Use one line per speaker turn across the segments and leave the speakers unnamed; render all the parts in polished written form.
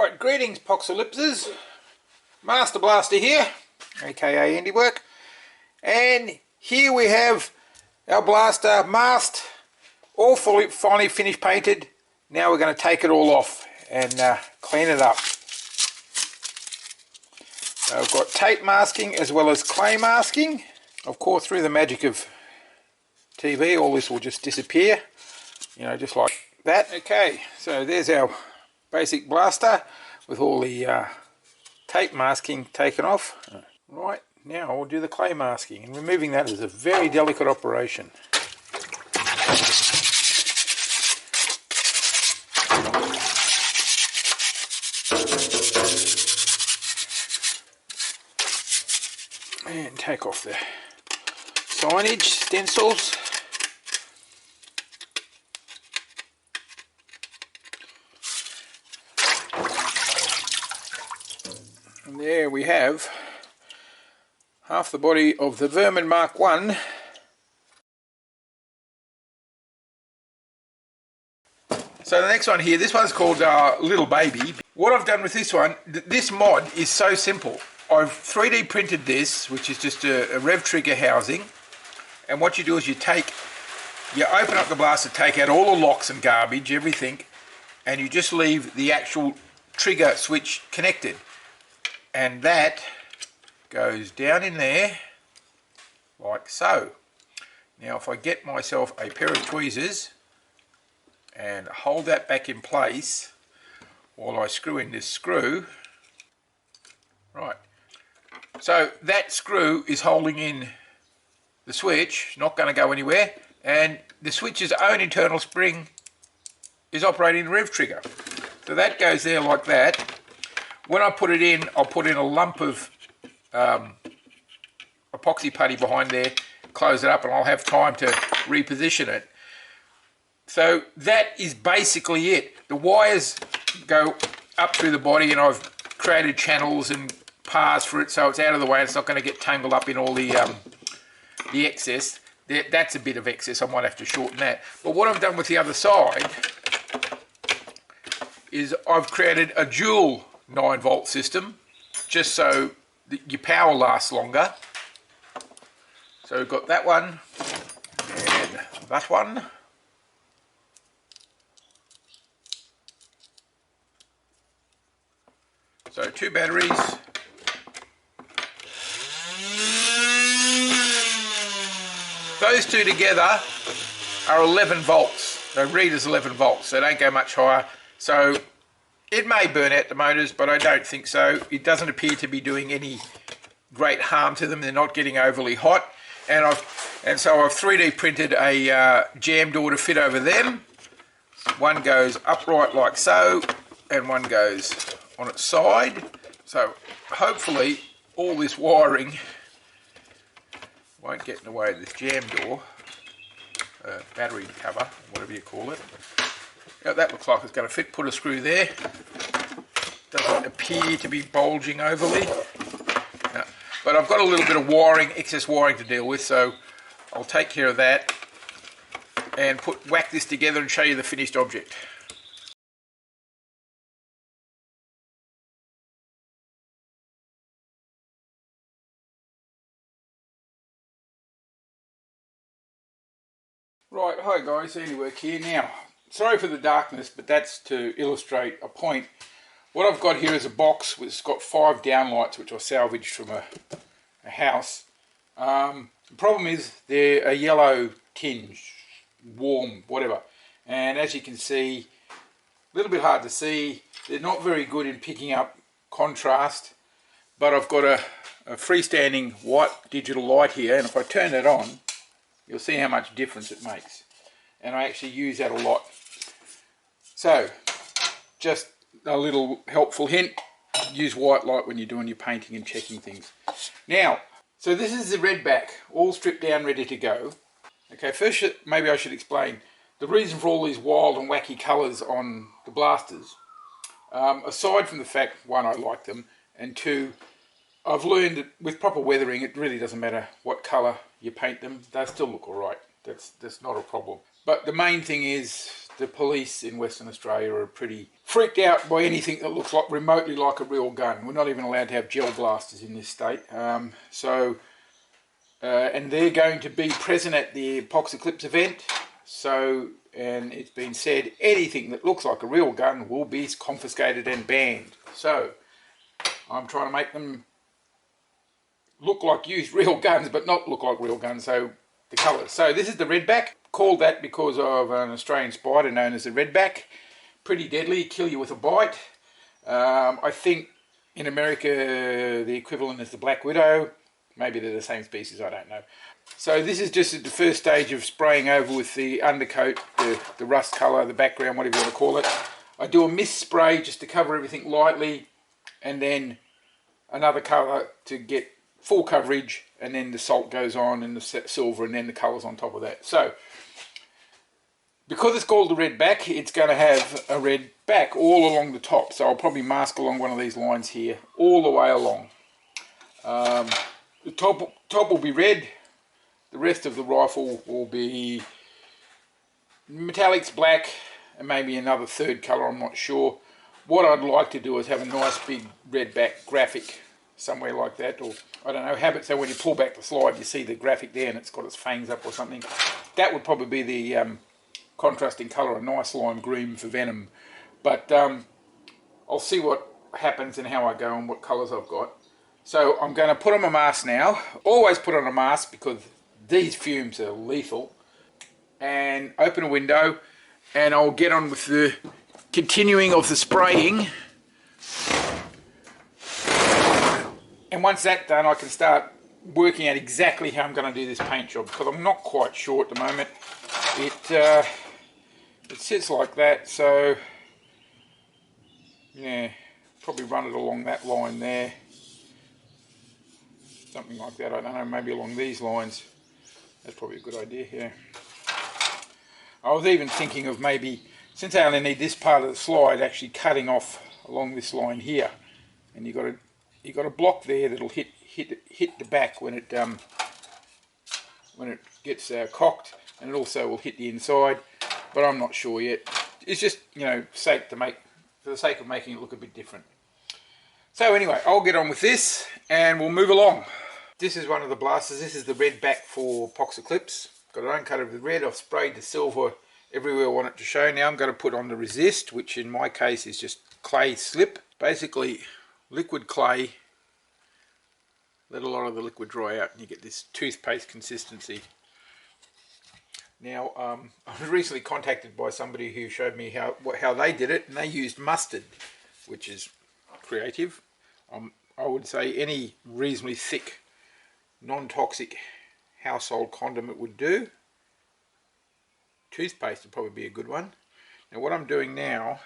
Right, greetings POX ECLIPSES. Master Blaster here, aka Handiwork, and here we have our blaster masked, all fully finally finished painted. Now we're going to take it all off and clean it up. So I've got tape masking as well as clay masking. Of course, through the magic of TV, all this will just disappear, you know, just like that. Okay, so there's our basic blaster with all the tape masking taken off. Right, now we'll do the clay masking, and removing that is a very delicate operation. And take off the signage, stencils. And there we have half the body of the Vermin Mark 1. So the next one here, this one's called Little Baby. What I've done with this one, this mod is so simple. I've 3D printed this, which is just a rev trigger housing. And what you do is you open up the blaster, take out all the locks and garbage, everything, and you just leave the actual trigger switch connected. And that goes down in there, like so. Now if I get myself a pair of tweezers and hold that back in place while I screw in this screw, right. So that screw is holding in the switch, not going to go anywhere, and the switch's own internal spring is operating the rev trigger. So that goes there like that. When I put it in, I'll put in a lump of epoxy putty behind there, close it up, and I'll have time to reposition it. So that is basically it. The wires go up through the body, and I've created channels and paths for it so it's out of the way and it's not going to get tangled up in all the excess. That's a bit of excess, I might have to shorten that. But what I've done with the other side is I've created a dual 9-volt system just so that your power lasts longer. So we've got that one and that one. So 2 batteries. Those two together are 11 volts. They read as 11 volts, so they don't go much higher. So it may burn out the motors, but I don't think so. It doesn't appear to be doing any great harm to them. They're not getting overly hot. And so I've 3D printed a jam door to fit over them. One goes upright like so, and one goes on its side. So hopefully all this wiring won't get in the way of this jam door, battery cover, whatever you call it. Now that looks like it's going to fit. Put a screw there. Doesn't appear to be bulging overly. No. But I've got a little bit of wiring, excess wiring to deal with, so I'll take care of that and whack this together and show you the finished object. Right, hi guys, Handiwork here. Now, sorry for the darkness, but that's to illustrate a point. What I've got here is a box which has got 5 downlights which I salvaged from a house. The problem is they're a yellow tinge, warm, whatever. And as you can see, a little bit hard to see. They're not very good in picking up contrast, but I've got a freestanding white digital light here, and if I turn that on, you'll see how much difference it makes. And I actually use that a lot. So, just a little helpful hint, use white light when you're doing your painting and checking things. Now, so this is the red back, all stripped down, ready to go. Okay, first maybe I should explain the reason for all these wild and wacky colours on the blasters. Aside from the fact, 1, I like them, and 2, I've learned that with proper weathering, it really doesn't matter what colour you paint them, they still look alright. That's not a problem. But the main thing is the police in Western Australia are pretty freaked out by anything that looks like remotely like a real gun. We're not even allowed to have gel blasters in this state. And they're going to be present at the POX ECLIPSE event. So, and it's been said anything that looks like a real gun will be confiscated and banned. So, I'm trying to make them look like used real guns, but not look like real guns. So, the colours. So, this is the redback. Called that because of an Australian spider known as the redback. Pretty deadly, kill you with a bite. I think in America the equivalent is the black widow. Maybe they're the same species, I don't know. So this is just at the first stage of spraying over with the undercoat, the rust colour, the background, whatever you want to call it. I do a mist spray just to cover everything lightly, and then another colour to get full coverage, and then the salt goes on and the silver, and then the colours on top of that. So because it's called the red back, it's going to have a red back all along the top. So I'll probably mask along one of these lines here, all the way along. The top will be red. The rest of the rifle will be metallics, black, and maybe another third colour, I'm not sure. What I'd like to do is have a nice big red back graphic somewhere like that, or I don't know, have it so when you pull back the slide you see the graphic there and it's got its fangs up or something. That would probably be the contrasting colour, a nice lime green for Venom. But I'll see what happens and how I go and what colours I've got. So I'm going to put on my mask now. Always put on a mask because these fumes are lethal. And open a window, and I'll get on with the continuing of the spraying. And once that's done, I can start working out exactly how I'm going to do this paint job, because I'm not quite sure at the moment. It sits like that, so yeah, probably run it along that line there. Something like that, I don't know, maybe along these lines. That's probably a good idea, yeah. I was even thinking of maybe, since I only need this part of the slide, actually cutting off along this line here. And you got a block there that'll hit the back when it gets cocked, and it also will hit the inside. But I'm not sure yet. It's just, you know, for the sake of making it look a bit different. So anyway, I'll get on with this and we'll move along. This is one of the blasters. This is the red back for POX ECLIPSE. Got an uncut of the red. I've sprayed the silver everywhere I want it to show. Now I'm going to put on the resist, which in my case is just clay slip. Basically liquid clay. Let a lot of the liquid dry out and you get this toothpaste consistency. Now, I was recently contacted by somebody who showed me how they did it, and they used mustard, which is creative. I would say any reasonably thick, non-toxic household condiment would do. Toothpaste would probably be a good one. Now what I'm doing now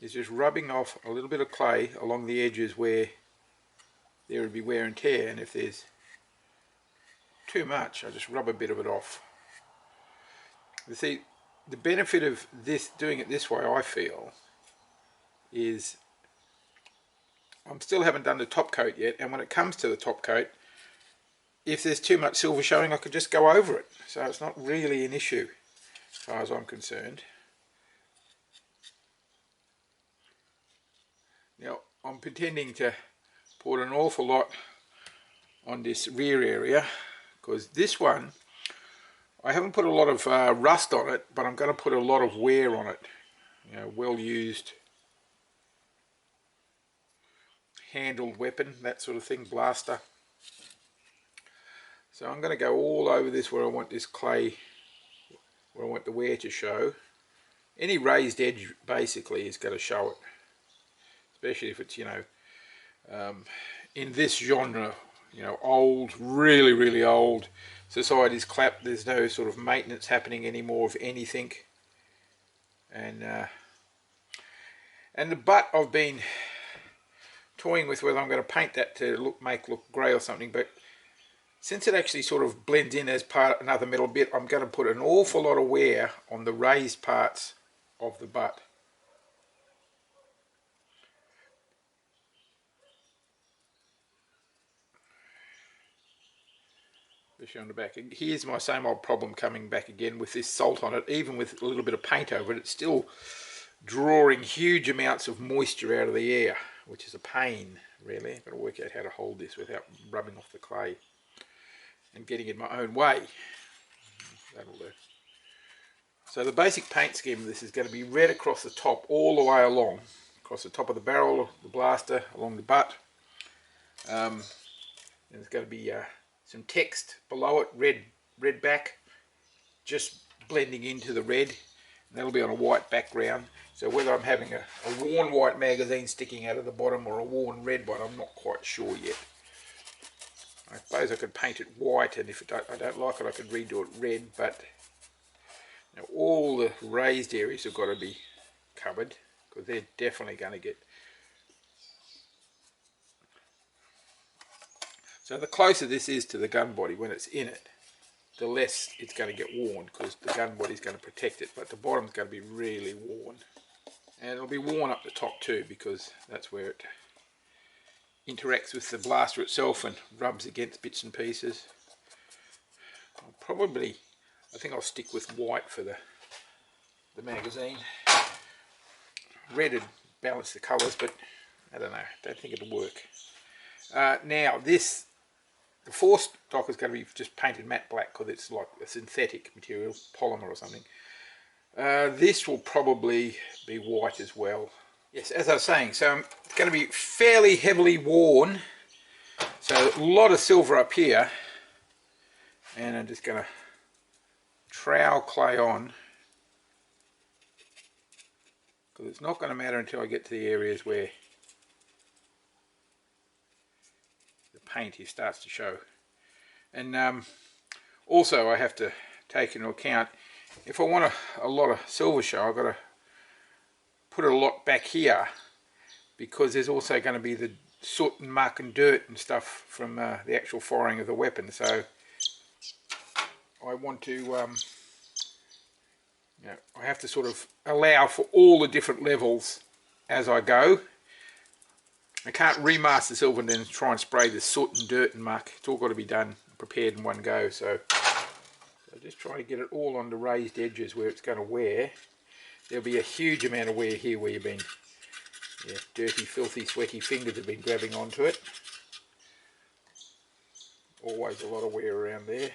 is just rubbing off a little bit of clay along the edges where there would be wear and tear, and if there's too much, I just rub a bit of it off. You see, the benefit of doing it this way, I feel, is I still haven't done the top coat yet, and when it comes to the top coat, if there's too much silver showing, I could just go over it. So it's not really an issue as far as I'm concerned. Now I'm pretending to put an awful lot on this rear area, because this one I haven't put a lot of rust on it, but I'm going to put a lot of wear on it. You know, well used, handled weapon, that sort of thing, blaster. So I'm going to go all over this where I want this clay, where I want the wear to show. Any raised edge basically is going to show it, especially if it's, you know, in this genre, you know, old, really, really old. Society's clapped, there's no sort of maintenance happening anymore of anything. And the butt I've been toying with whether I'm going to paint that to make look grey or something, but since it actually sort of blends in as another metal bit, I'm going to put an awful lot of wear on the raised parts of the butt. especially on the back. And here's my same old problem coming back again with this salt on it. Even with a little bit of paint over it, it's still drawing huge amounts of moisture out of the air, which is a pain, really. I've got to work out how to hold this without rubbing off the clay and getting in my own way. That'll do. So the basic paint scheme of this is going to be red across the top all the way along, across the top of the barrel, the blaster, along the butt. And there's going to be some text below it, red back, just blending into the red. And that'll be on a white background. So whether I'm having a worn white magazine sticking out of the bottom or a worn red one, I'm not quite sure yet. I suppose I could paint it white, and if I don't like it, I could redo it red, but now all the raised areas have got to be covered, because they're definitely going to get... So the closer this is to the gun body when it's in it, the less it's going to get worn, because the gun body is going to protect it, but the bottom's going to be really worn. And it'll be worn up the top too, because that's where it interacts with the blaster itself and rubs against bits and pieces. I think I'll stick with white for the magazine. Red would balance the colours, but I don't know, don't think it'll work. Now the force stock is going to be just painted matte black, because it's like a synthetic material, polymer or something. This will probably be white as well. Yes, as I was saying, so it's going to be fairly heavily worn. So a lot of silver up here. And I'm just going to trowel clay on, because it's not going to matter until I get to the areas where the paint here starts to show. And also I have to take into account, if I want a lot of silver show, I've got to put a lot back here, because there's also going to be the soot and muck and dirt and stuff from the actual firing of the weapon. So I want to, I have to sort of allow for all the different levels as I go. I can't remaster silver and then try and spray the soot and dirt and muck. It's all got to be done, prepared in one go. So just trying to get it all on the raised edges where it's going to wear. There'll be a huge amount of wear here where you've been, dirty, filthy, sweaty fingers have been grabbing onto it. Always a lot of wear around there.